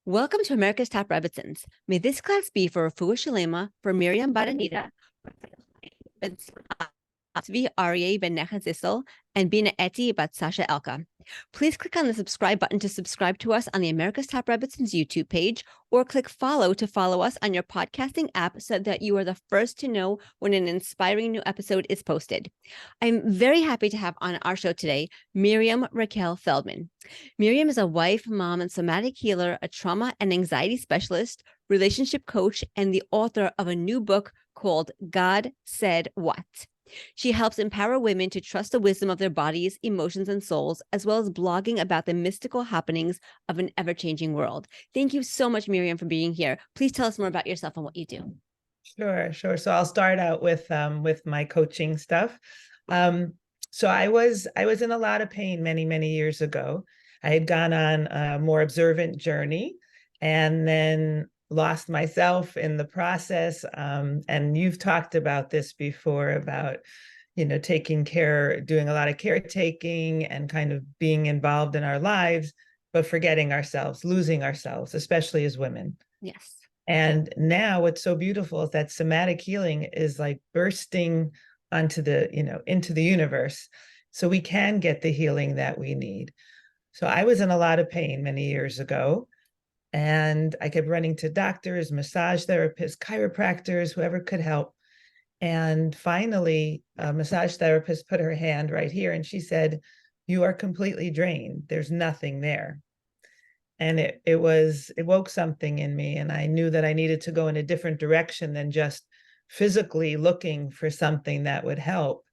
Welcome to America's Top Rebbitzins. May this class be for Refuah Shalema, for Miriam Baranita, Atzvi Aryeh ben Necha Zissel, and Bina Eti bat Sasha Elka. Please click on the subscribe button to subscribe to us on the America's Top Rebbitzins YouTube page, or click follow to follow us on your podcasting app so that you are the first to know when an inspiring new episode is posted. I'm very happy to have on our show today Miriam Racquel Feldman. Miriam is a wife, mom, and somatic healer, a trauma and anxiety specialist, relationship coach, and the author of a new book called God Said What. She helps empower women to trust the wisdom of their bodies, emotions, and souls, as well as blogging about the mystical happenings of an ever-changing world. Thank you so much, Miriam, for being here. Please tell us more about yourself and what you do. Sure. So I'll start out with my coaching stuff. So I was in a lot of pain many years ago. I had gone on a more observant journey, and then lost myself in the process. And you've talked about this before about, taking care, doing a lot of caretaking and kind of being involved in our lives, but forgetting ourselves, losing ourselves, especially as women. Yes. And now what's so beautiful is that somatic healing is like bursting onto into the universe. So we can get the healing that we need. So I was in a lot of pain many years ago. And I kept running to doctors, massage therapists, chiropractors, whoever could help. And finally, a massage therapist put her hand right here and she said, "You are completely drained. There's nothing there." And it woke something in me. And I knew that I needed to go in a different direction than just physically looking for something that would help.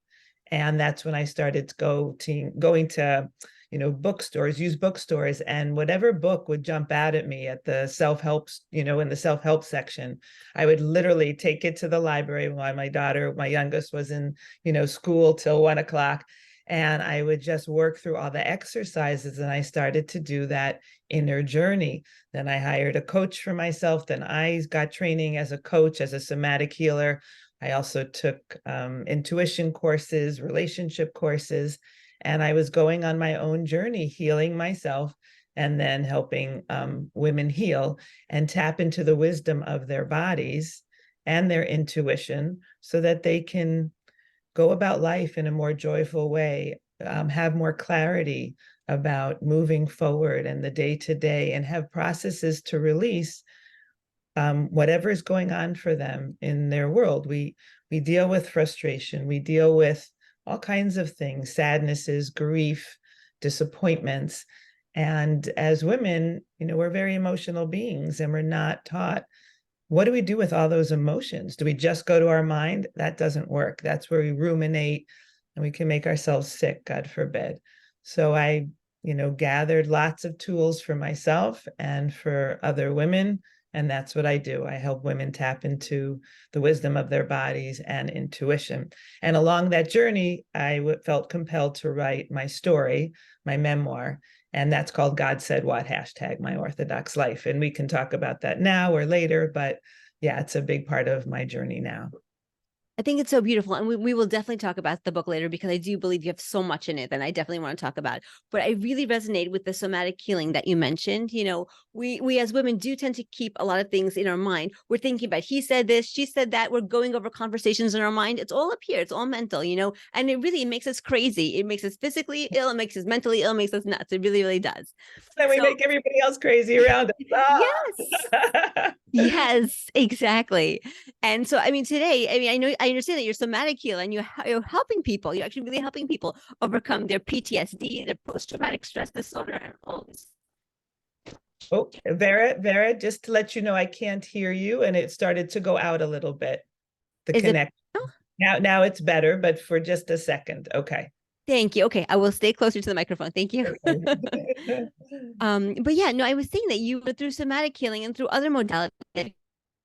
And that's when I started going to bookstores, used bookstores, and whatever book would jump out at me at the self-help, in the self-help section, I would literally take it to the library while my youngest was in, school till 1 o'clock. And I would just work through all the exercises, and I started to do that inner journey. Then I hired a coach for myself. Then I got training as a coach, as a somatic healer. I also took intuition courses, relationship courses, and I was going on my own journey, healing myself, and then helping women heal and tap into the wisdom of their bodies and their intuition so that they can go about life in a more joyful way, have more clarity about moving forward and the day-to-day, and have processes to release whatever is going on for them in their world. We deal with frustration. We deal with all kinds of things, sadnesses, grief, disappointments. And as women, we're very emotional beings, and we're not taught, what do we do with all those emotions? Do we just go to our mind? That doesn't work. That's where we ruminate and we can make ourselves sick, God forbid. So I, gathered lots of tools for myself and for other women. And that's what I do. I help women tap into the wisdom of their bodies and intuition. And along that journey, I felt compelled to write my story, my memoir. And that's called God Said What, #My Orthodox Life. And we can talk about that now or later, but yeah, it's a big part of my journey now. I think it's so beautiful. And we will definitely talk about the book later because I do believe you have so much in it that I definitely want to talk about. But I really resonate with the somatic healing that you mentioned. We as women do tend to keep a lot of things in our mind. We're thinking about, he said this, she said that. We're going over conversations in our mind. It's all up here. It's all mental, and it makes us crazy. It makes us physically ill. It makes us mentally ill. It makes us nuts. It really does. Then we make everybody else crazy around us. Yes. Yes, exactly. And so, today, I understand that you're somatic healer and you're helping people. You're actually really helping people overcome their PTSD, their post-traumatic stress disorder, and all this. Oh, Vera, just to let you know, I can't hear you, and it started to go out a little bit. The connection. Now it's better, but for just a second. Okay. Thank you. Okay, I will stay closer to the microphone. Thank you. But yeah, no, I was saying that you were through somatic healing and through other modalities.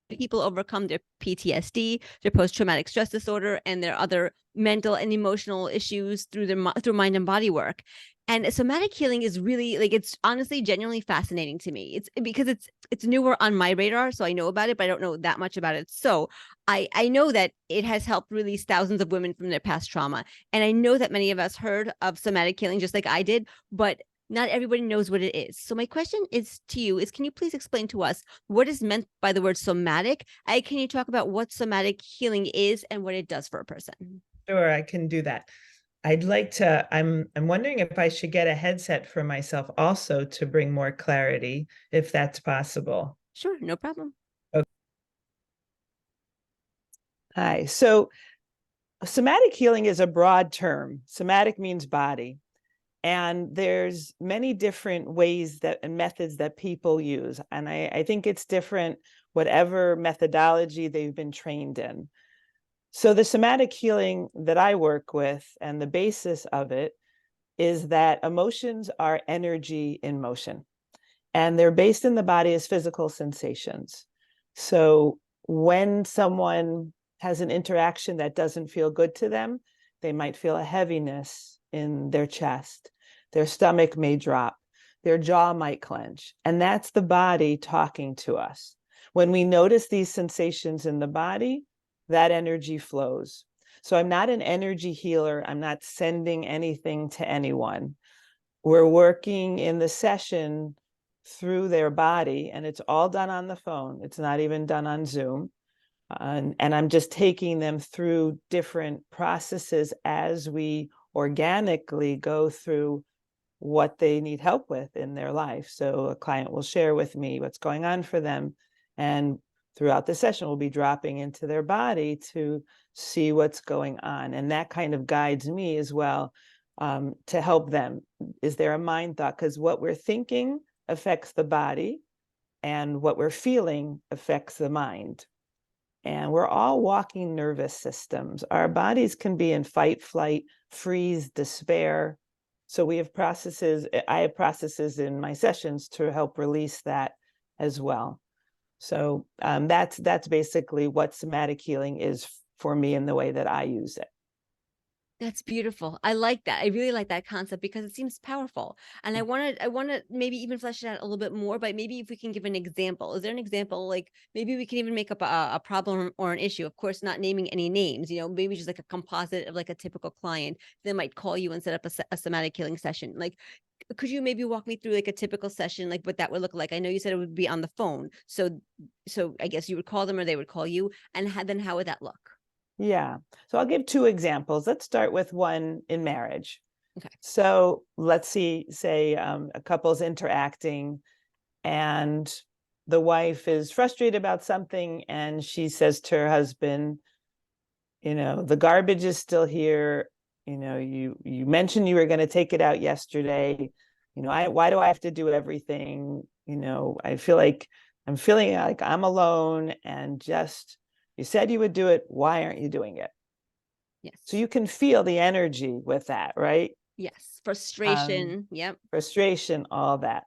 People overcome their PTSD, their post-traumatic stress disorder, and their other mental and emotional issues through mind and body work. And somatic healing is really, it's honestly genuinely fascinating to me. It's because it's newer on my radar, so I know about it, but I don't know that much about it. So I know that it has helped release thousands of women from their past trauma, and I know that many of us heard of somatic healing just like I did, but not everybody knows what it is. So my question is to you is, can you please explain to us what is meant by the word somatic? And can you talk about what somatic healing is and what it does for a person? Sure, I can do that. I'm wondering if I should get a headset for myself also to bring more clarity, if that's possible. Sure, no problem. Okay. Hi. So somatic healing is a broad term. Somatic means body. And there's many different ways that and methods that people use. And I think it's different, whatever methodology they've been trained in. So the somatic healing that I work with, and the basis of it, is that emotions are energy in motion. And they're based in the body as physical sensations. So when someone has an interaction that doesn't feel good to them, they might feel a heaviness in their chest. Their stomach may drop. Their jaw might clench. And that's the body talking to us. When we notice these sensations in the body, that energy flows. So I'm not an energy healer. I'm not sending anything to anyone. We're working in the session through their body, and it's all done on the phone. It's not even done on Zoom. And I'm just taking them through different processes as we organically go through what they need help with in their life. So a client will share with me what's going on for them. And throughout the session, we'll be dropping into their body to see what's going on. And that kind of guides me as well, to help them. Is there a mind thought? Because what we're thinking affects the body, and what we're feeling affects the mind. And we're all walking nervous systems. Our bodies can be in fight, flight, freeze, despair. So we have processes, I have processes in my sessions to help release that as well. So that's basically what somatic healing is for me in the way that I use it. That's beautiful. I like that. I really like that concept because it seems powerful. And I want to maybe even flesh it out a little bit more, but maybe if we can give an example. Is there an example, like maybe we can even make up a problem or an issue, of course, not naming any names, maybe just like a composite of like a typical client that might call you and set up a somatic healing session. Like, could you maybe walk me through like a typical session, like what that would look like? I know you said it would be on the phone. So I guess you would call them or they would call you, and then how would that look? Yeah. So I'll give two examples. Let's start with one in marriage. Okay. So let's say a couple's interacting, and the wife is frustrated about something, and she says to her husband, the garbage is still here. You mentioned you were going to take it out yesterday. Why do I have to do everything? I feel like I'm feeling like I'm alone, and just you said you would do it. Why aren't you doing it? Yes. So you can feel the energy with that, right? Yes. Frustration. Yep. Frustration, all that.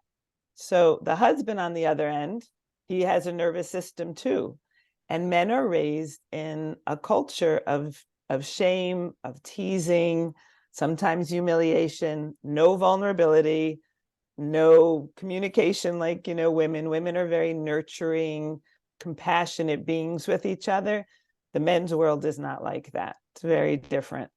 So the husband on the other end, he has a nervous system too. And men are raised in a culture of shame, of teasing, sometimes humiliation, no vulnerability, no communication like, women. Women are very nurturing, compassionate beings with each other. The men's world is not like that. It's very different.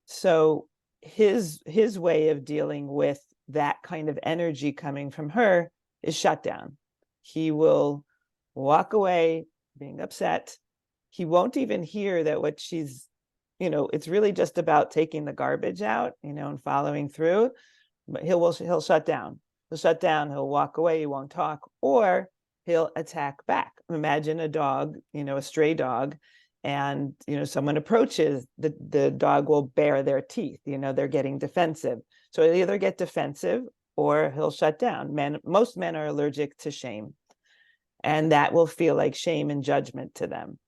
So his way of dealing with that kind of energy coming from her is shut down. He will walk away being upset. He won't even hear that what she's, it's really just about taking the garbage out, and following through. But he'll shut down. He'll shut down. He'll walk away. He won't talk, or he'll attack back. Imagine a dog, a stray dog, and someone approaches, the dog will bare their teeth. They're getting defensive. So he'll either get defensive or he'll shut down. Most men are allergic to shame, and that will feel like shame and judgment to them.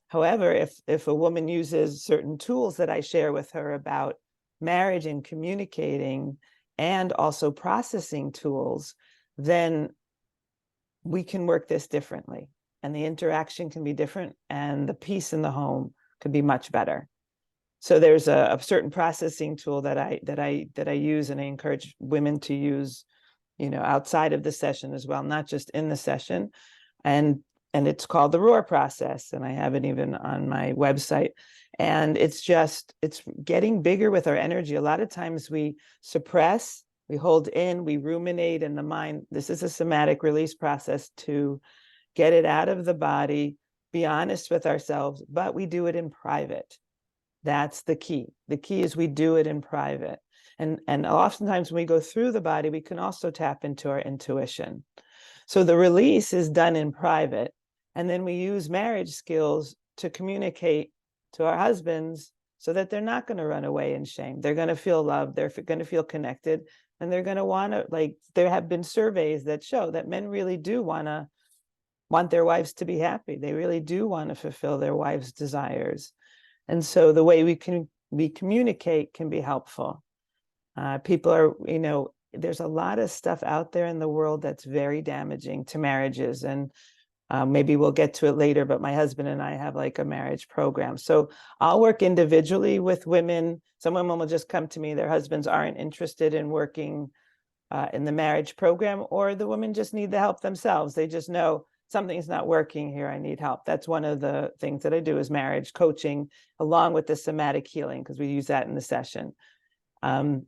However, if a woman uses certain tools that I share with her about marriage and communicating, and also processing tools, then we can work this differently, and the interaction can be different, and the peace in the home could be much better. So there's a certain processing tool that I use, and I encourage women to use, outside of the session as well, not just in the session. And it's called the ROAR process, and I have it even on my website. And it's getting bigger with our energy. A lot of times we suppress We hold in, we ruminate in the mind. This is a somatic release process to get it out of the body, be honest with ourselves, but we do it in private. That's the key. The key is we do it in private. And oftentimes when we go through the body, we can also tap into our intuition. So the release is done in private. And then we use marriage skills to communicate to our husbands so that they're not going to run away in shame. They're going to feel loved. They're going to feel connected. And they're going to want to, like, there have been surveys that show that men really do want their wives to be happy. They really do want to fulfill their wives' desires. And so the way we communicate can be helpful. People are, there's a lot of stuff out there in the world that's very damaging to marriages. And maybe we'll get to it later, but my husband and I have like a marriage program. So I'll work individually with women. Some women will just come to me, their husbands aren't interested in working in the marriage program, or the women just need the help themselves. They just know something's not working here, I need help. That's one of the things that I do is marriage coaching, along with the somatic healing, because we use that in the session.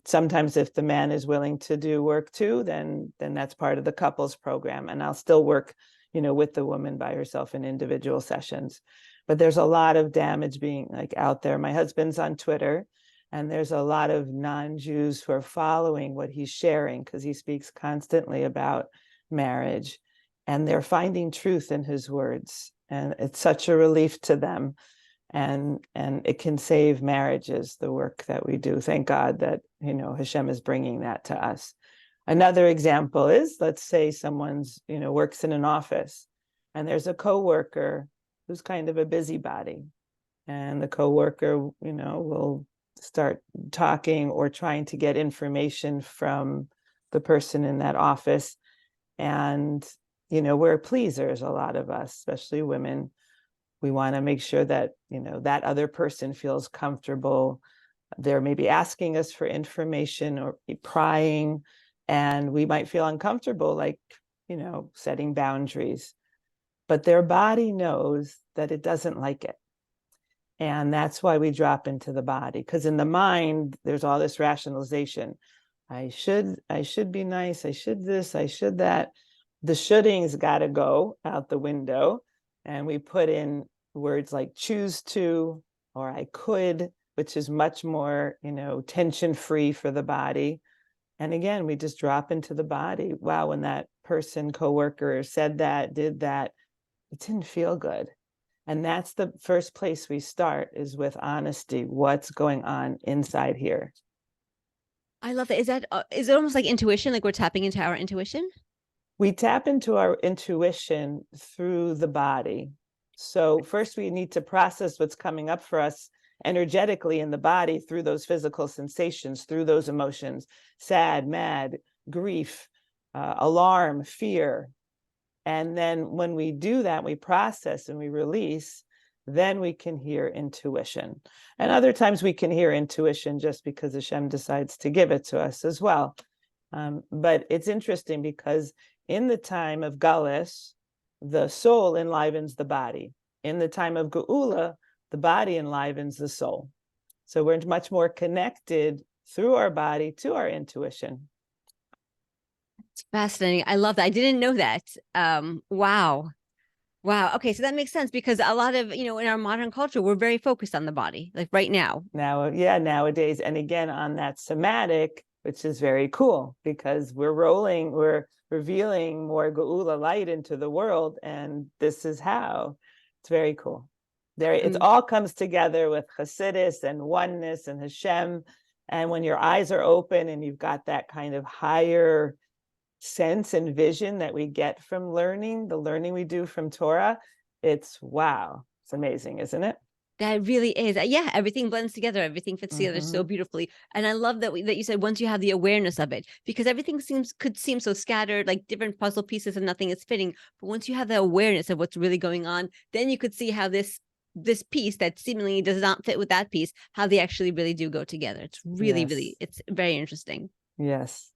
Sometimes if the man is willing to do work too, then that's part of the couples program. And I'll still work, with the woman by herself in individual sessions. But there's a lot of damage being like out there. My husband's on Twitter, and there's a lot of non-Jews who are following what he's sharing because he speaks constantly about marriage, and they're finding truth in his words. And it's such a relief to them. And it can save marriages, the work that we do. Thank God that, Hashem is bringing that to us. Another example is, let's say someone's, works in an office, and there's a coworker who's kind of a busybody. And the coworker, will start talking or trying to get information from the person in that office. And, we're pleasers, a lot of us, especially women. We want to make sure that, that other person feels comfortable. They're maybe asking us for information or prying, and we might feel uncomfortable, like, setting boundaries. But their body knows that it doesn't like it. And that's why we drop into the body, because in the mind, there's all this rationalization. I should be nice. I should this, I should that. The shoulding's got to go out the window. And we put in words like choose to, or I could, which is much more, tension-free for the body. And again, we just drop into the body. Wow, when that person, coworker said that, did that, it didn't feel good. And that's the first place we start, is with honesty. What's going on inside here? I love that. Is it almost like intuition? Like we're tapping into our intuition? We tap into our intuition through the body. So first we need to process what's coming up for us energetically in the body through those physical sensations, through those emotions: sad, mad, grief, alarm, fear. And then when we do that, we process and we release, then we can hear intuition. And other times we can hear intuition just because Hashem decides to give it to us as well. But it's interesting because in the time of Galus, the soul enlivens the body. In the time of Geula, the body enlivens the soul. So we're much more connected through our body to our intuition. It's fascinating. I love that. I didn't know that. Wow. Wow. Okay. So that makes sense, because a lot of, in our modern culture, we're very focused on the body, like right now. Nowadays. And again, on that somatic, which is very cool, because we're revealing more Geula light into the world. And this is how. It's very cool. It all comes together with Hasidus and oneness and Hashem. And when your eyes are open and you've got that kind of higher sense and vision that we get from the learning we do from Torah, it's wow. It's amazing, isn't it? That really is. Yeah, everything blends together. Everything fits together so beautifully. And I love that that you said once you have the awareness of it, because everything could seem so scattered, like different puzzle pieces and nothing is fitting. But once you have the awareness of what's really going on, then you could see how this piece that seemingly does not fit with that piece, how they actually really do go together. It's really, really, it's very interesting. Yes.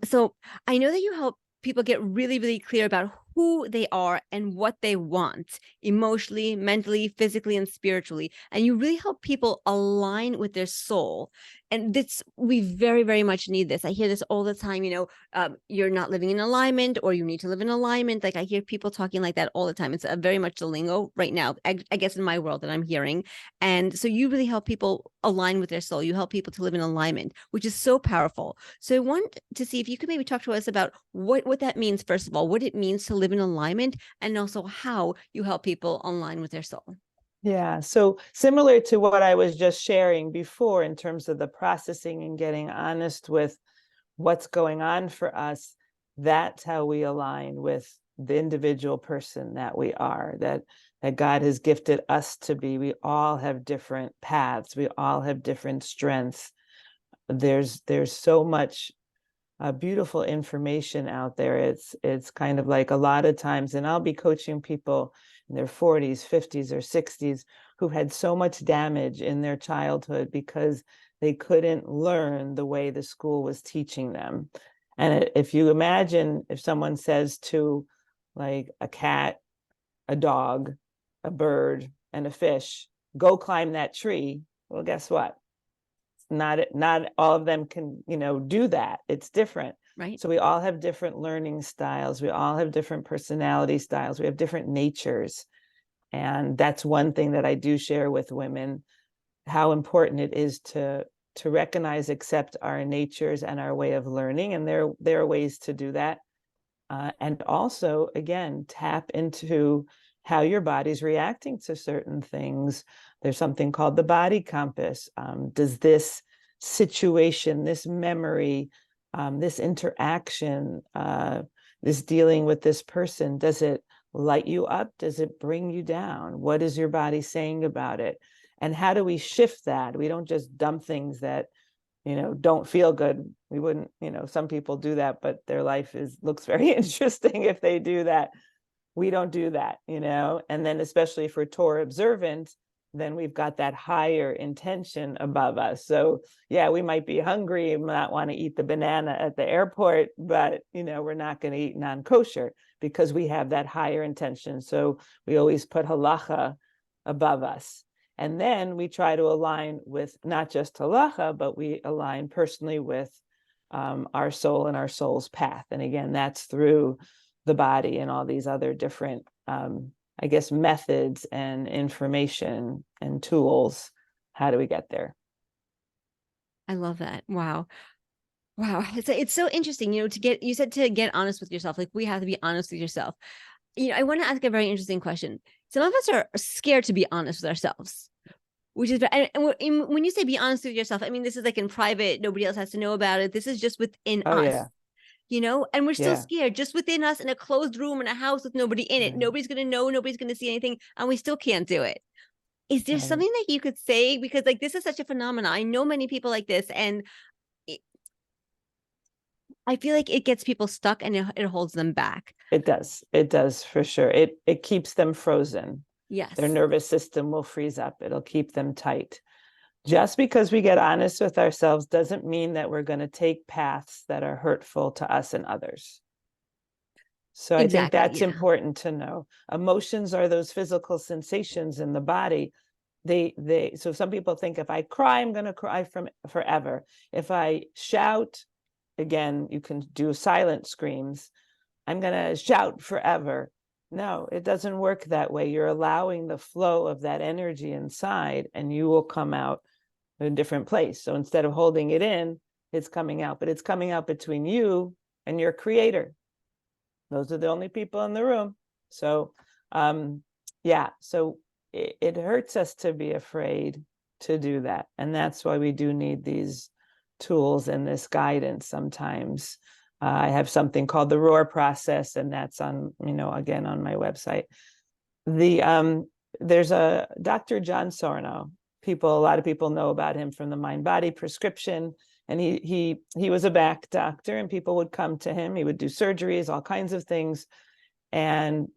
So I know that you help people get really, really clear about who they are and what they want emotionally, mentally, physically, and spiritually. And you really help people align with their soul. And this, we very, very much need this. I hear this all the time, you're not living in alignment, or you need to live in alignment. Like I hear people talking like that all the time. It's very much the lingo right now, I guess, in my world that I'm hearing. And so you really help people align with their soul. You help people to live in alignment, which is so powerful. So I want to see if you could maybe talk to us about what that means, first of all, what it means to live in alignment, and also how you help people align with their soul. Yeah, so similar to what I was just sharing before in terms of the processing and getting honest with what's going on for us, that's how we align with the individual person that we are, that God has gifted us to be. We all have different paths. We all have different strengths. There's so much beautiful information out there. It's kind of like a lot of times, and I'll be coaching people in their 40s, 50s, or 60s who had so much damage in their childhood because they couldn't learn the way the school was teaching them. And if you imagine, if someone says to like a cat, a dog, a bird, and a fish, go climb that tree, well, guess what? Not all of them can, do that. It's different. Right. So we all have different learning styles. We all have different personality styles. We have different natures. And that's one thing that I do share with women, how important it is to recognize, accept our natures and our way of learning. And there are ways to do that. And also, again, tap into how your body's reacting to certain things. There's something called the body compass. Does this situation, this memory, this interaction, this dealing with this person, does it light you up? Does it bring you down? What is your body saying about it? And how do we shift that? We don't just dump things that don't feel good. We wouldn't, some people do that, but their life looks very interesting if they do that. We don't do that, and then especially for Torah observant, then we've got that higher intention above us. So yeah, we might be hungry and not want to eat the banana at the airport, but we're not going to eat non-kosher because we have that higher intention. So we always put halacha above us. And then we try to align with not just halacha, but we align personally with our soul and our soul's path. And again, that's through the body and all these other different, methods and information and tools. How do we get there? I love that. Wow. Wow. It's so interesting, you said to get honest with yourself. Like we have to be honest with yourself. I want to ask a very interesting question. Some of us are scared to be honest with ourselves, which is, and when you say be honest with yourself, I mean, this is like in private, nobody else has to know about it. This is just within Oh, us, yeah. And we're still Yeah. scared just within us in a closed room in a house with nobody in it. Right. Nobody's going to know, nobody's going to see anything, and we still can't do it. Is there Right. something that you could say? Because like this is such a phenomenon. I know many people like this, and I feel like it gets people stuck and it holds them back. It does for sure. It keeps them frozen. Their Yes, nervous system will freeze up. It'll keep them tight. Just because we get honest with ourselves doesn't mean that we're going to take paths that are hurtful to us and others. So I think exactly. that's Yeah. important to know. Emotions are those physical sensations in the body. So some people think if I cry, I'm going to cry forever. If I shout, again, you can do silent screams. I'm going to shout forever. No, it doesn't work that way. You're allowing the flow of that energy inside, and you will come out in a different place. So instead of holding it in, it's coming out, but it's coming out between you and your creator. Those are the only people in the room. So, so it hurts us to be afraid to do that. And that's why we do need these tools and this guidance sometimes. I have something called the ROAR process, and that's on, again, on my website. There's a Dr. John Sorno. A lot of people know about him from the Mind Body prescription. And he was a back doctor, and people would come to him. He would do surgeries, all kinds of things. And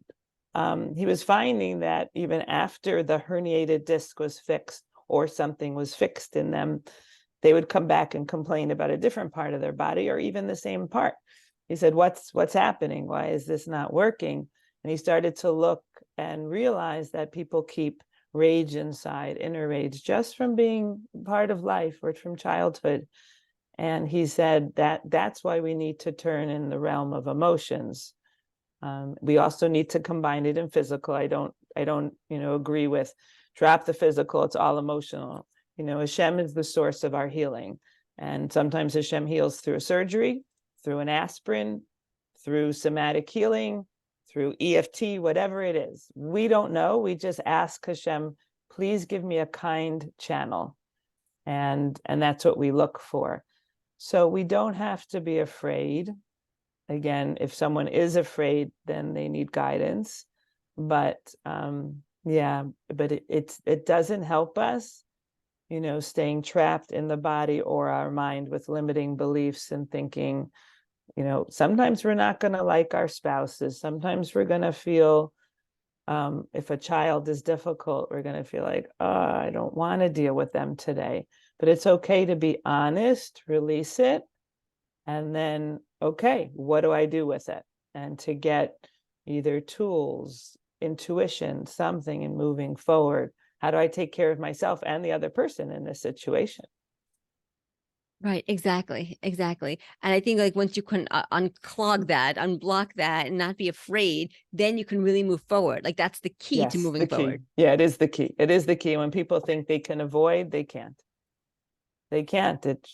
he was finding that even after the herniated disc was fixed or something was fixed in them, they would come back and complain about a different part of their body or even the same part. he said, what's happening? Why is this not working? And he started to look and realize that people keep rage inside, inner rage, just from being part of life or from childhood. And he said that that's why we need to turn in the realm of emotions. We also need to combine it in physical. I don't, agree with drop the physical. It's all emotional. Hashem is the source of our healing. And sometimes Hashem heals through a surgery, through an aspirin, through somatic healing, through EFT, whatever it is. We don't know. We just ask Hashem, please give me a kind channel. And that's what we look for. So we don't have to be afraid. Again, if someone is afraid, then they need guidance. But it doesn't help us, staying trapped in the body or our mind with limiting beliefs and thinking, sometimes we're not going to like our spouses. Sometimes we're going to feel, if a child is difficult, we're going to feel like, oh, I don't want to deal with them today. But it's okay to be honest, release it, and then, okay, what do I do with it? And to get either tools, intuition, something, and moving forward. How do I take care of myself and the other person in this situation? Right, exactly. And I think like once you can unclog that, unblock that, and not be afraid, then you can really move forward. Like that's the key to Yes, moving the key. forward. Yeah, it is the key. It is the key. When people think they can avoid, they can't. It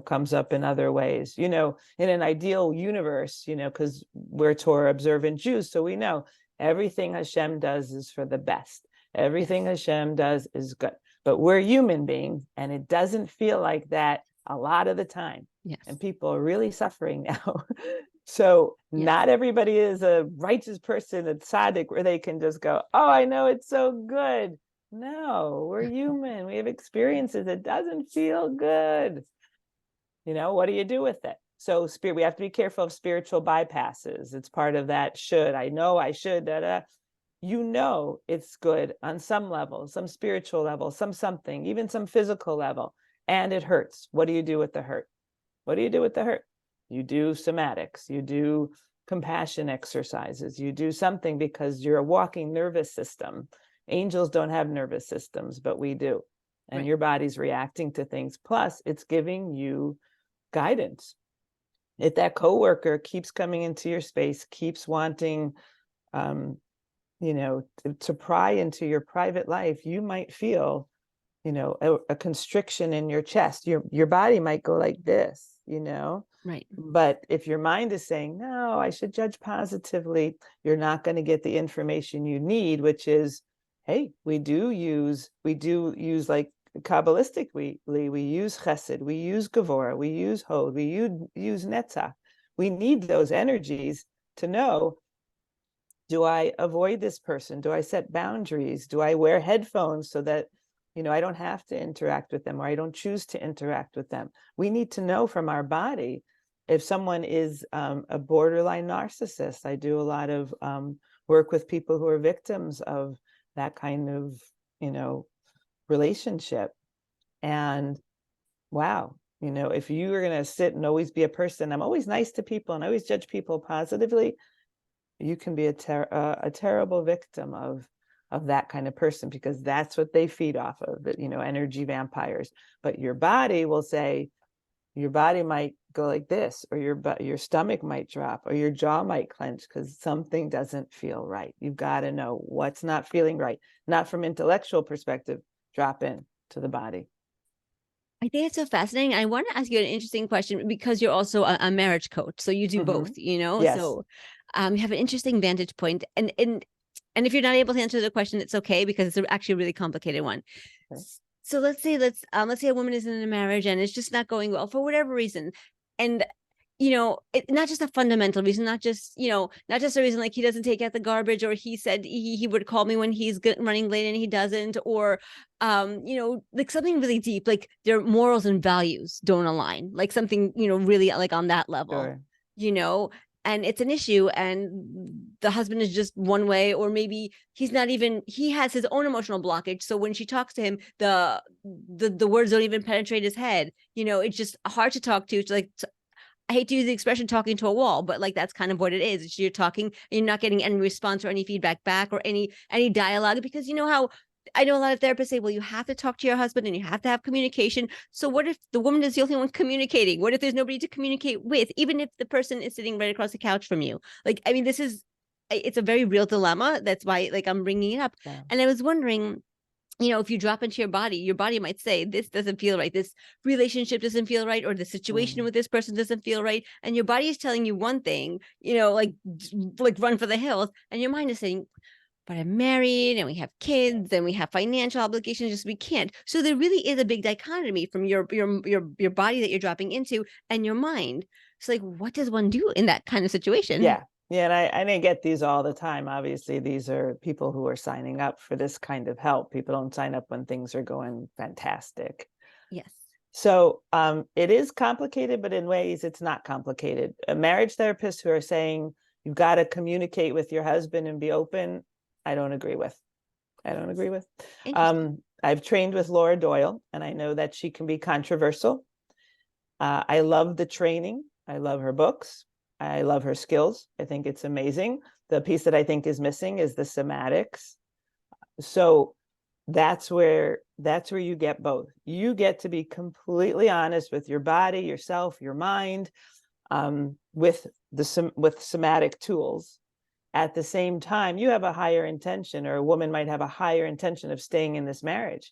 comes up in other ways. In an ideal universe, because we're Torah observant Jews, so we know everything Hashem does is for the best. Everything Hashem does is good. But we're human beings, and it doesn't feel like that a lot of the time. Yes. And people are really suffering now. So not everybody is a righteous person, a tzaddik, where they can just go, oh, I know it's so good. No, we're human. We have experiences. It doesn't feel good. What do you do with it? So we have to be careful of spiritual bypasses. It's part of that should. I know I should. It's good on some level, some spiritual level, something, even some physical level. And it hurts. What do you do with the hurt? You do somatics. You do compassion exercises. You do something because you're a walking nervous system. Angels don't have nervous systems, but we do. And your body's reacting to things. Plus, it's giving you guidance. If that coworker keeps coming into your space, keeps wanting, to pry into your private life, you might feel, a constriction in your chest. Your body might go like this, Right. But if your mind is saying, no, I should judge positively, you're not going to get the information you need, which is, hey, we do use like Kabbalistically, we use Chesed, we use Gevurah, we use Hod, we use Netzach. We need those energies to know, do I avoid this person? Do I set boundaries? Do I wear headphones so that, I don't have to interact with them, or I don't choose to interact with them? We need to know from our body if someone is a borderline narcissist. I do a lot of work with people who are victims of that kind of, relationship. And wow, if you are going to sit and always be a person, I'm always nice to people and I always judge people positively, you can be a terrible victim of that kind of person, because that's what they feed off of, energy vampires. But your body will say, your body might go like this, or your stomach might drop, or your jaw might clench because something doesn't feel right. You've got to know what's not feeling right, not from intellectual perspective, drop in to the body. I think it's so fascinating. I want to ask you an interesting question because you're also a marriage coach. So you do both, Yes. So you have an interesting vantage point. And if you're not able to answer the question, it's okay, because it's actually a really complicated one. Okay. So let's say a woman is in a marriage and it's just not going well for whatever reason. And not just a fundamental reason, not just a reason like he doesn't take out the garbage, or he said he would call me when he's running late and he doesn't, or like something really deep, like their morals and values don't align, like something really like on that level. Sure. And it's an issue, and the husband is just one way, or maybe he has his own emotional blockage. So when she talks to him, the words don't even penetrate his head. It's just hard to talk to. It's like, I hate to use the expression talking to a wall, but like that's kind of what it is. It's you're talking and you're not getting any response or any feedback back or any dialogue, because you know how I know a lot of therapists say, well, you have to talk to your husband and you have to have communication. So what if the woman is the only one communicating? What if there's nobody to communicate with, even if the person is sitting right across the couch from you? Like, I mean, it's a very real dilemma. That's why like I'm bringing it up. Yeah. And I was wondering, if you drop into your body might say, this doesn't feel right. This relationship doesn't feel right, or the situation with this person doesn't feel right. And your body is telling you one thing, like run for the hills. And your mind is saying, but I'm married and we have kids and we have financial obligations. Just we can't. So there really is a big dichotomy from your body that you're dropping into and your mind. So like, what does one do in that kind of situation? Yeah. Yeah, and I didn't get these all the time. Obviously, these are people who are signing up for this kind of help. People don't sign up when things are going fantastic. Yes. So it is complicated, but in ways it's not complicated. Marriage therapists who are saying you've got to communicate with your husband and be open, I don't agree with. I've trained with Laura Doyle, and I know that she can be controversial. I love the training. I love her books. I love her skills. I think it's amazing. The piece that I think is missing is the somatics. So that's where you get both. You get to be completely honest with your body, yourself, your mind, with somatic tools. At the same time, you have a higher intention, or a woman might have a higher intention of staying in this marriage.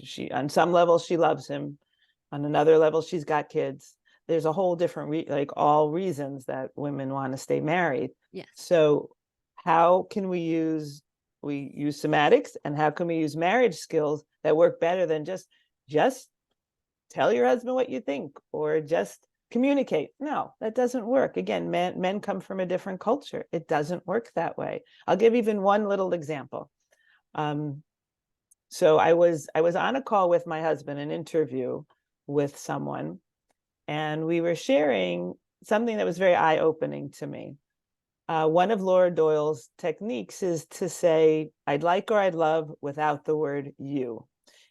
She, on some level, she loves him. On another level, she's got kids. There's a whole different, all reasons that women want to stay married. Yes. So how can we use somatics, and how can we use marriage skills that work better than just tell your husband what you think or just communicate? No, that doesn't work. Again, men come from a different culture. It doesn't work that way. I'll give even one little example. So I was on a call with my husband, an interview with someone, and we were sharing something that was very eye-opening to me. One of Laura Doyle's techniques is to say, I'd like or I'd love without the word you.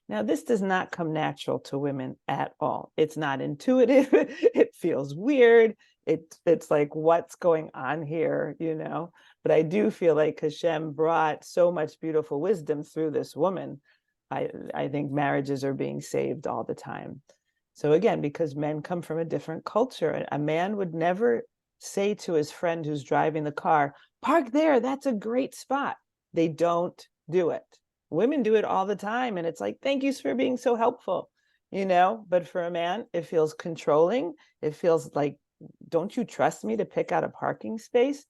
Now, this does not come natural to women at all. It's not intuitive. It feels weird. It's like, what's going on here, But I do feel like Hashem brought so much beautiful wisdom through this woman. I think marriages are being saved all the time. So again, because men come from a different culture, a man would never say to his friend who's driving the car, park there, that's a great spot. They don't do it. Women do it all the time. And it's like, thank you for being so helpful, But for a man, it feels controlling. It feels like, don't you trust me to pick out a parking space?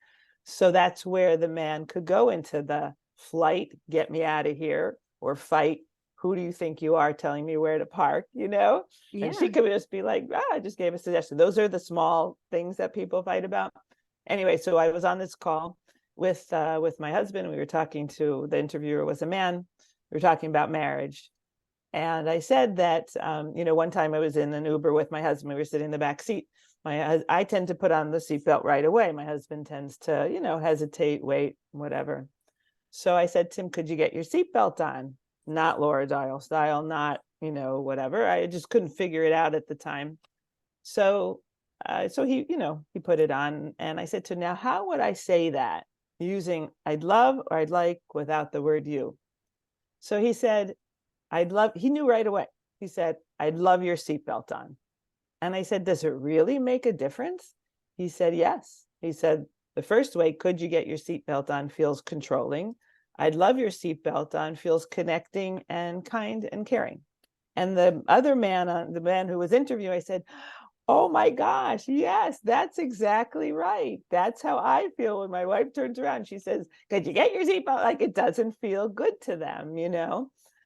So that's where the man could go into the flight, get me out of here, or fight, who do you think you are telling me where to park, Yeah. And she could just be like, I just gave a suggestion. Those are the small things that people fight about. Anyway, so I was on this call with my husband. We were talking to, the interviewer was a man. We were talking about marriage. And I said that, one time I was in an Uber with my husband. We were sitting in the back seat. I tend to put on the seatbelt right away. My husband tends to, hesitate, wait, whatever. So I said, Tim, could you get your seatbelt on? Not Laura Doyle style, not, whatever. I just couldn't figure it out at the time. So he, he put it on, and I said to him, now, how would I say that using I'd love or I'd like without the word you? So he said, he knew right away. He said, I'd love your seatbelt on. And I said, does it really make a difference? He said, yes. He said, the first way, could you get your seatbelt on, feels controlling. I'd love your seatbelt on feels connecting and kind and caring. And the other man, the man who was interviewing, I said, oh my gosh, yes, that's exactly right. That's how I feel when my wife turns around. She says, could you get your seatbelt? Like, it doesn't feel good to them,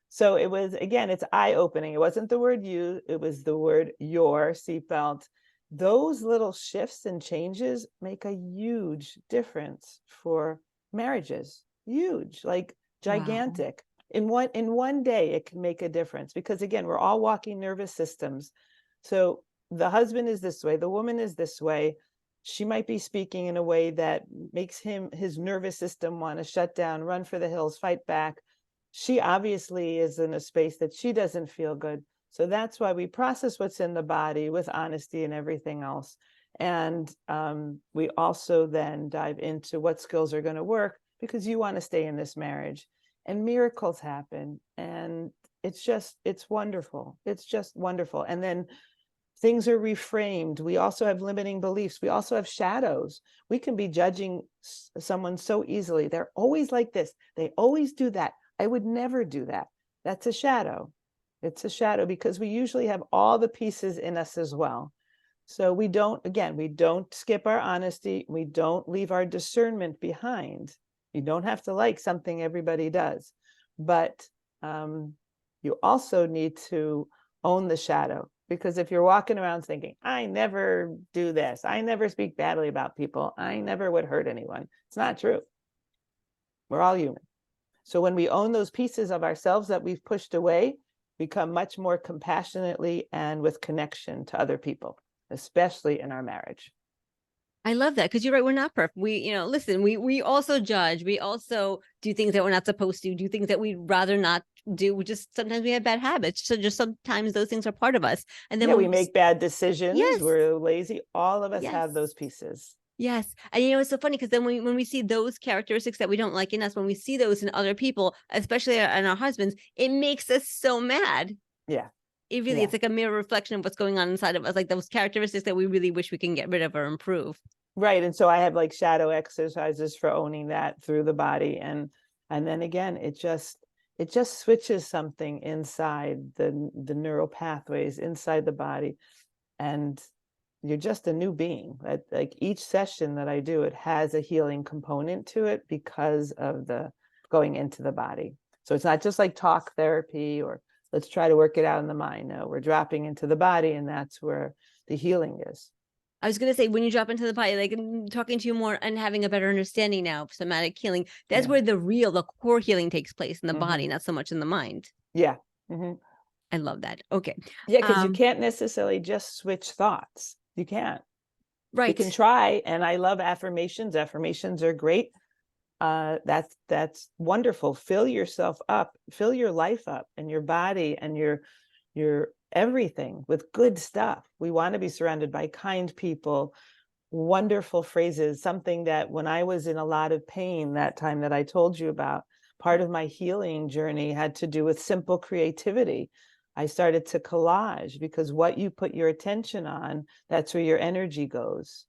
So it was, again, it's eye-opening. It wasn't the word you, it was the word your seatbelt. Those little shifts and changes make a huge difference for marriages. Huge, like gigantic. Wow. In one day, it can make a difference, because again, we're all walking nervous systems. So the husband is this way, the woman is this way. She might be speaking in a way that makes his nervous system want to shut down, run for the hills, fight back. She obviously is in a space that she doesn't feel good. So that's why we process what's in the body with honesty and everything else. And we also then dive into what skills are going to work because you want to stay in this marriage. And miracles happen. And it's wonderful. It's just wonderful. And then things are reframed. We also have limiting beliefs. We also have shadows. We can be judging someone so easily. They're always like this. They always do that. I would never do that. That's a shadow. It's a shadow because we usually have all the pieces in us as well. So we don't skip our honesty. We don't leave our discernment behind. You don't have to like something everybody does, but you also need to own the shadow, because if you're walking around thinking, I never do this, I never speak badly about people, I never would hurt anyone, it's not true. We're all human. So when we own those pieces of ourselves that we've pushed away, become much more compassionately and with connection to other people, especially in our marriage. I love that because you're right. We're not perfect. Listen, we also judge. We also do things that we're not supposed to do, things that we'd rather not do. Sometimes we have bad habits. So just sometimes those things are part of us. And then Yeah, when we make bad decisions. yes, We're lazy. All of us yes, have those pieces. yes. And it's so funny because then when we see those characteristics that we don't like in us, when we see those in other people, especially in our husbands, it makes us so mad. Yeah. It's like a mirror reflection of what's going on inside of us, like those characteristics that we really wish we can get rid of or improve. Right. And so I have like shadow exercises for owning that through the body. And then again, it just switches something inside the neural pathways inside the body. And you're just a new being. Like each session that I do, it has a healing component to it because of the going into the body. So it's not just like talk therapy or let's try to work it out in the mind. No, we're dropping into the body, and that's where the healing is. I was going to say, when you drop into the body, like talking to you more and having a better understanding now of somatic healing, that's Yeah. where the core healing takes place in the body, Mm-hmm. not so much in the mind. Yeah. Mm-hmm. I love that. Okay. Yeah, because you can't necessarily just switch thoughts. You can't. You can Right. try, and I love affirmations. Affirmations are great. That's wonderful. Fill yourself up, fill your life up and your body and your everything with good stuff. We want to be surrounded by kind people, wonderful phrases, something that when I was in a lot of pain that time that I told you about, part of my healing journey had to do with simple creativity. I started to collage because what you put your attention on, that's where your energy goes.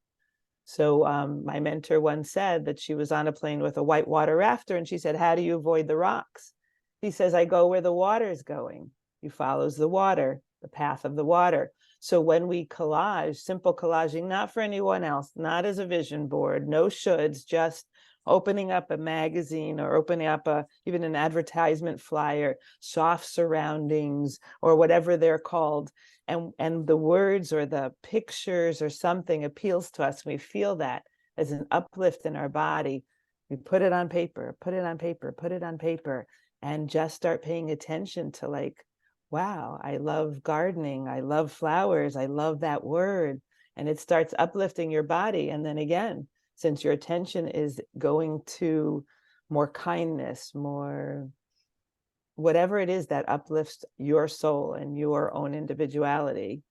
So my mentor once said that she was on a plane with a whitewater rafter, and she said, how do you avoid the rocks? He says, I go where the water is going. He follows the water, the path of the water. So when we collage, simple collaging, not for anyone else, not as a vision board, no shoulds, just opening up a magazine or opening up even an advertisement flyer, soft surroundings or whatever they're called, and the words or the pictures or something appeals to us, we feel that as an uplift in our body, we put it on paper, put it on paper, put it on paper, and just start paying attention to like, wow, I love gardening, I love flowers, I love that word. And it starts uplifting your body. And then again, since your attention is going to more kindness, more whatever it is that uplifts your soul and your own individuality,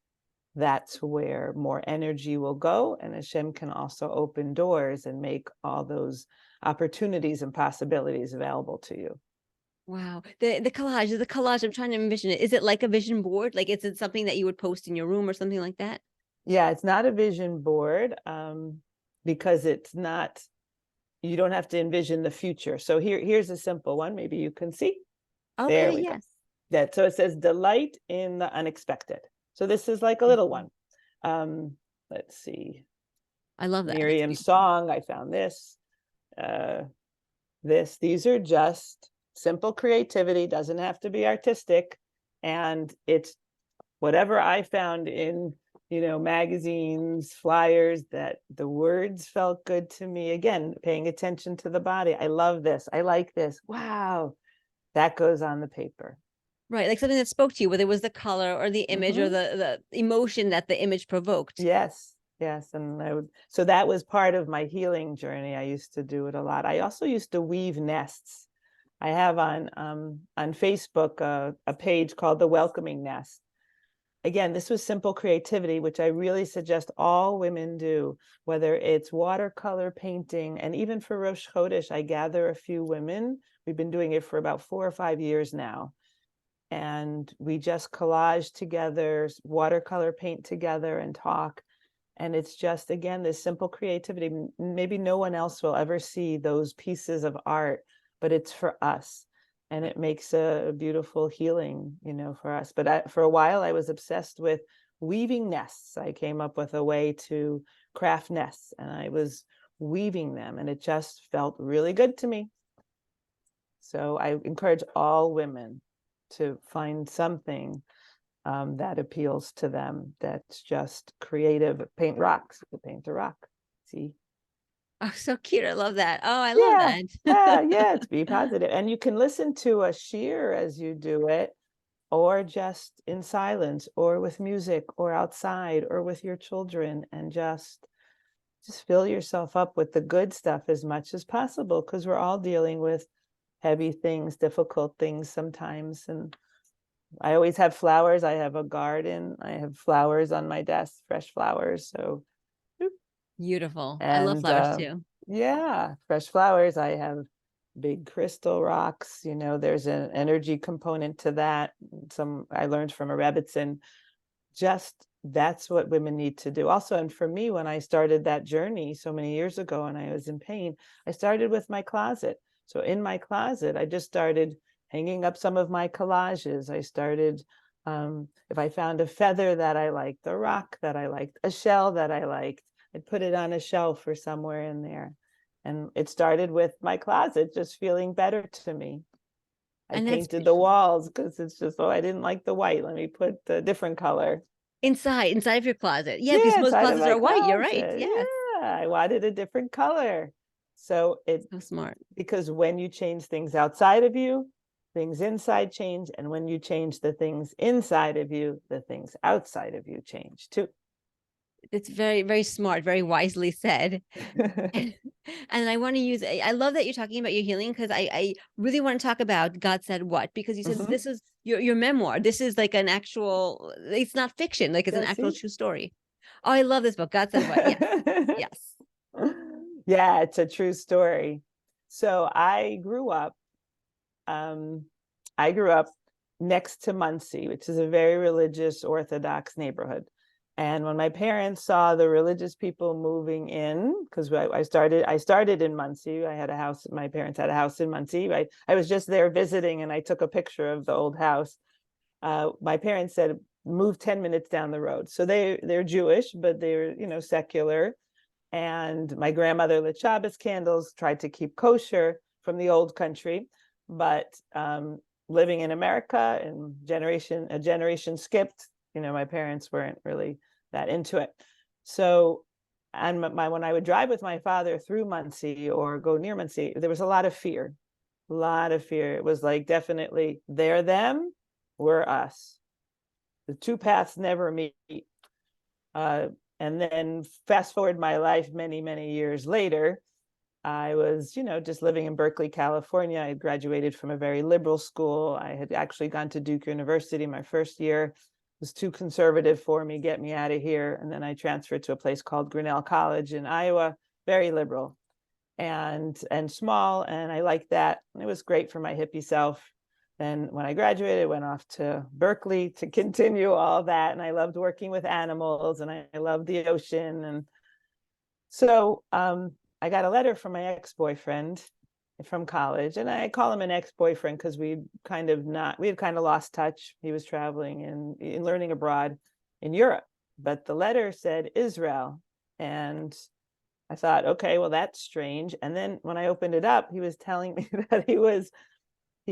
that's where more energy will go. And Hashem can also open doors and make all those opportunities and possibilities available to you. Wow. The collage, I'm trying to envision it. Is it like a vision board? Like, is it something that you would post in your room or something like that? Yeah, it's not a vision board because it's not, you don't have to envision the future. So here's a simple one. Maybe you can see. There Okay, we go. yes. So it says delight in the unexpected. So this is like a little one. Let's see. I love that. That's Miriam's beautiful. song. I found this. These are just simple creativity. Doesn't have to be artistic, and it's whatever I found in magazines, flyers, that the words felt good to me. Again, paying attention to the body. I love this. I like this. Wow, that goes on the paper. Right. Like something that spoke to you, whether it was the color or the image or Mm-hmm. the emotion that the image provoked. Yes, yes. And so that was part of my healing journey. I used to do it a lot. I also used to weave nests. I have on Facebook a page called The Welcoming Nest. again, this was simple creativity, which I really suggest all women do, whether it's watercolor painting. And even for Rosh Chodesh, I gather a few women. We've been doing it for about 4 or 5 years now. And we just collage together, watercolor paint together, and talk. And it's just, again, this simple creativity. Maybe no one else will ever see those pieces of art, but it's for us. And it makes a beautiful healing, for us. But for a while, I was obsessed with weaving nests. I came up with a way to craft nests, and I was weaving them, and it just felt really good to me. So I encourage all women to find something that appeals to them, that's just creative. Paint rocks, paint a rock. See? Oh, so cute. I love that. Oh, I love Yeah, that. yeah, to be positive. And you can listen to a sheer as you do it, or just in silence, or with music, or outside, or with your children, and just fill yourself up with the good stuff as much as possible, because we're all dealing with heavy things, difficult things sometimes. And I always have flowers. I have a garden. I have flowers on my desk, fresh flowers. So, Beautiful. I love and flowers too. yeah, fresh flowers. I have big crystal rocks. There's an energy component to that. Some I learned from a Rebbitzin. Just that's what women need to do. Also, and for me, when I started that journey so many years ago and I was in pain, I started with my closet. So in my closet, I just started hanging up some of my collages. I started, if I found a feather that I liked, a rock that I liked, a shell that I liked, I'd put it on a shelf or somewhere in there. And it started with my closet just feeling better to me. I And that's painted the walls because it's just, I didn't like the white. Let me put a different color. inside of your closet. Yeah, because Yeah, most inside of closets my are white. You're right. closet. Yes. Yeah, I wanted a different color. So So smart. because when you change things outside of you, things inside change. And when you change the things inside of you, the things outside of you change too. It's very, very smart, very wisely said. And I want to use, I love that you're talking about your healing, because I really want to talk about God Said What, because you said Mhm. this is your memoir. This is like an actual, it's not fiction, like it's an Yeah, actual see? true story. Oh, I love this book. God Said What. Yes. Yes. Yeah, it's a true story. So um, I grew up next to Muncie, which is a very religious Orthodox neighborhood. And when my parents saw the religious people moving in, because I started in Muncie. I had a house. My parents had a house in Muncie. I was just there visiting, and I took a picture of the old house. My parents said, "Move 10 minutes down the road." So they're Jewish, but they're secular. And my grandmother lit Shabbos candles, tried to keep kosher from the old country, but living in America and a generation skipped, my parents weren't really that into it. So, and when I would drive with my father through Muncie or go near Muncie, there was a lot of fear, a lot of fear. It was like, definitely they're them, we're us. The two paths never meet. Uh, and then fast forward my life many, many years later, I was, just living in Berkeley, California. I had graduated from a very liberal school. I had actually gone to Duke University my first year. It was too conservative for me, get me out of here. And then I transferred to a place called Grinnell College in Iowa, very liberal and small. And I liked that. It was great for my hippie self. Then when I graduated, I went off to Berkeley to continue all that. And I loved working with animals, and I loved the ocean. And so I got a letter from my ex-boyfriend from college. And I call him an ex-boyfriend because we had kind of lost touch. He was traveling and learning abroad in Europe. But the letter said Israel. And I thought, okay, well, that's strange. And then when I opened it up, he was telling me that he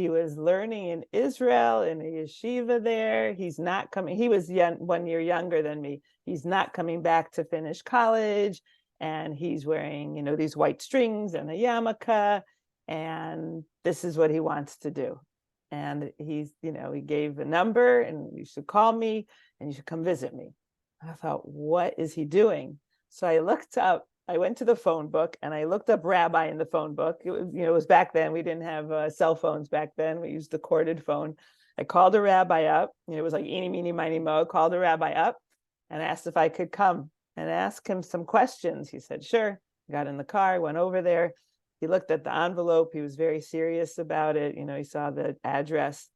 was learning in Israel in a yeshiva there. He's not coming. He was 1 year younger than me. He's not coming back to finish college. And he's wearing, these white strings and a yarmulke. And this is what he wants to do. And he gave a number, and you should call me and you should come visit me. I thought, what is he doing? So I went to the phone book and I looked up rabbi in the phone book. It was back then. We didn't have cell phones back then. We used the corded phone. I called a rabbi up. It was like eeny, meeny, miny, mo. Called a rabbi up and asked if I could come and ask him some questions. He said, sure. Got in the car, went over there. He looked at the envelope. He was very serious about it. He saw the address.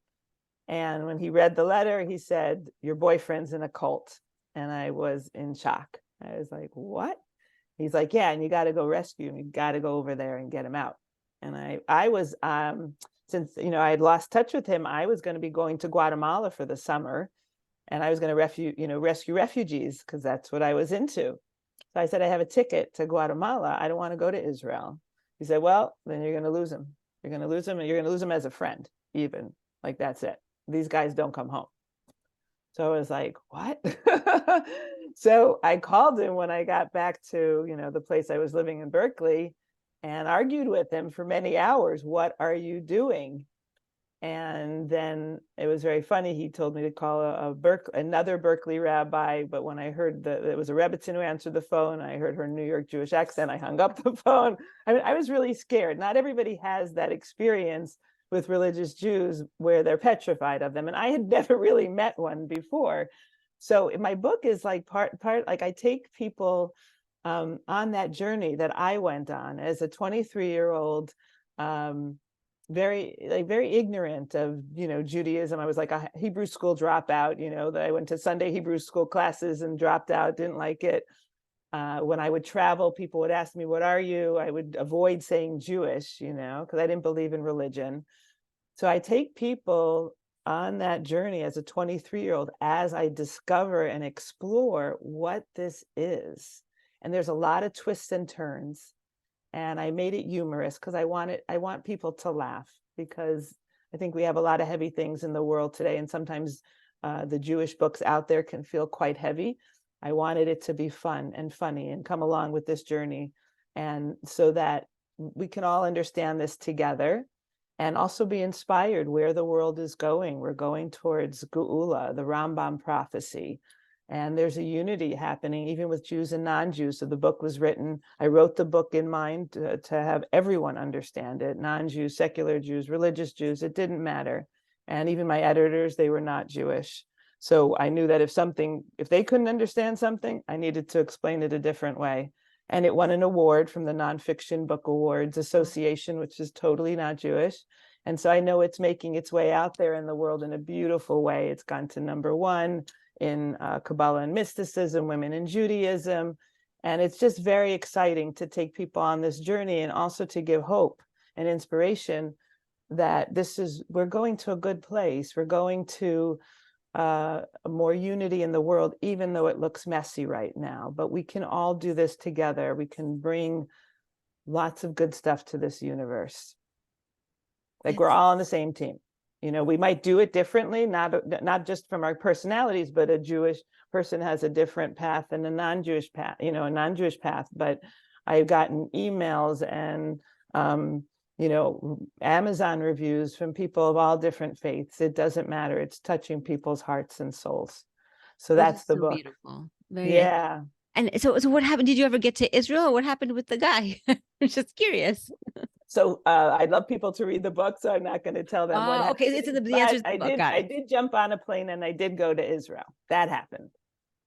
And when he read the letter, he said, your boyfriend's in a cult. And I was in shock. I was like, what? He's like, yeah, and you got to go rescue him. You got to go over there and get him out. And I was, since, I had lost touch with him, I was going to be going to Guatemala for the summer. And I was going to rescue refugees, because that's what I was into. So I said, I have a ticket to Guatemala. I don't want to go to Israel. He said, well, then you're going to lose him. You're going to lose him, and you're going to lose him as a friend, even. Like, that's it. These guys don't come home. So I was like, what? So I called him when I got back to, the place I was living in Berkeley, and argued with him for many hours. What are you doing? And then it was very funny. He told me to call another Berkeley rabbi. But when I heard that it was a Rebbitzin who answered the phone, I heard her New York Jewish accent, I hung up the phone. I mean, I was really scared. Not everybody has that experience with religious Jews where they're petrified of them. And I had never really met one before. So my book is like part, like I take people on that journey that I went on as a 23-year-old, very ignorant of Judaism. I was like a Hebrew school dropout, that I went to Sunday Hebrew school classes and dropped out, didn't like it. When I would travel, people would ask me, what are you? I would avoid saying Jewish, because I didn't believe in religion. So I take people on that journey as a 23-year-old as I discover and explore what this is. And there's a lot of twists and turns. And I made it humorous because I want people to laugh, because I think we have a lot of heavy things in the world today. And sometimes the Jewish books out there can feel quite heavy. I wanted it to be fun and funny and come along with this journey. And so that we can all understand this together and also be inspired where the world is going. We're going towards Geula, the Rambam prophecy. And there's a unity happening even with Jews and non-Jews. So the book was written, I wrote the book in mind to have everyone understand it. Non-Jews, secular Jews, religious Jews, it didn't matter. And even my editors, they were not Jewish. So I knew that if they couldn't understand something, I needed to explain it a different way. And it won an award from the Nonfiction Book Awards Association, which is totally not Jewish. And so I know it's making its way out there in the world in a beautiful way. It's gone to #1 in Kabbalah and mysticism, women in Judaism. And it's just very exciting to take people on this journey and also to give hope and inspiration that we're going to a good place. We're going to more unity in the world, even though it looks messy right now. But we can all do this together. We can bring lots of good stuff to this universe. Like we're all on the same team. We might do it differently, not just from our personalities, but a Jewish person has a different path than a non-Jewish path, But I've gotten emails and, Amazon reviews from people of all different faiths. It doesn't matter. It's touching people's hearts and souls. So that's the book. Beautiful. Very Yeah. nice. And so what happened? Did you ever get to Israel, or what happened with the guy? I'm just curious. So I'd love people to read the book, so I'm not going to tell them what happened. Okay, it's the answer to the book. I did jump on a plane and I did go to Israel. That happened.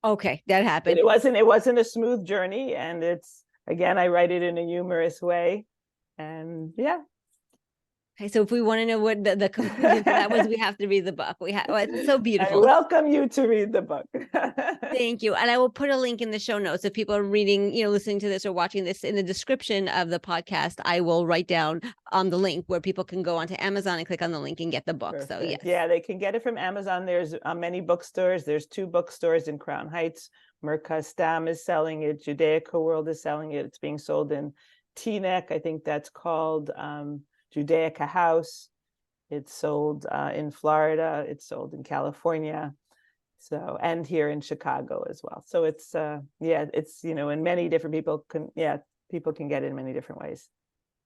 Okay, that happened. But it wasn't a smooth journey, and again, I write it in a humorous way, and yeah. Okay, so if we want to know what the conclusion to that was, we have to read the book. It's so beautiful. I welcome you to read the book. Thank you. And I will put a link in the show notes. If people are reading, listening to this or watching this, in the description of the podcast, I will write down on the link where people can go onto Amazon and click on the link and get the book. Perfect. So yes. Yeah, they can get it from Amazon. There's many bookstores. There's 2 bookstores in Crown Heights. Merkaz Stam is selling it. Judaica World is selling it. It's being sold in Teaneck. I think that's called Judaica House. It's sold in Florida. It's sold in California. So, and here in Chicago as well. So it's, it's, in many different people can get it in many different ways.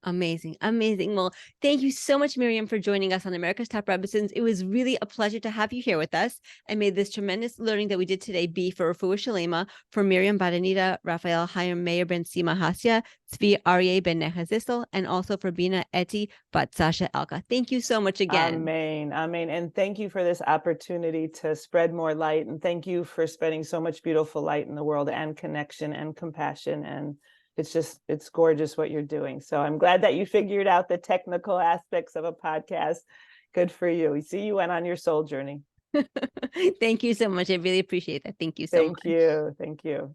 Amazing. Amazing. Well, thank you so much, Miriam, for joining us on America's Top Rebbitzins. It was really a pleasure to have you here with us. And may this tremendous learning that we did today be for Refuah Shalema, for Miriam Badanita, Raphael Hayim Meir Ben Sima Hasya, Tzvi Aryeh Ben Nechazistel, and also for Bina Eti Bat Sasha Elka. Thank you so much again. Amen. Amen. And thank you for this opportunity to spread more light. And thank you for spreading so much beautiful light in the world, and connection and compassion. And it's gorgeous what you're doing. So I'm glad that you figured out the technical aspects of a podcast. Good for you. We see you went on your soul journey. Thank you so much. I really appreciate that. Thank you so much. Thank you. Thank you.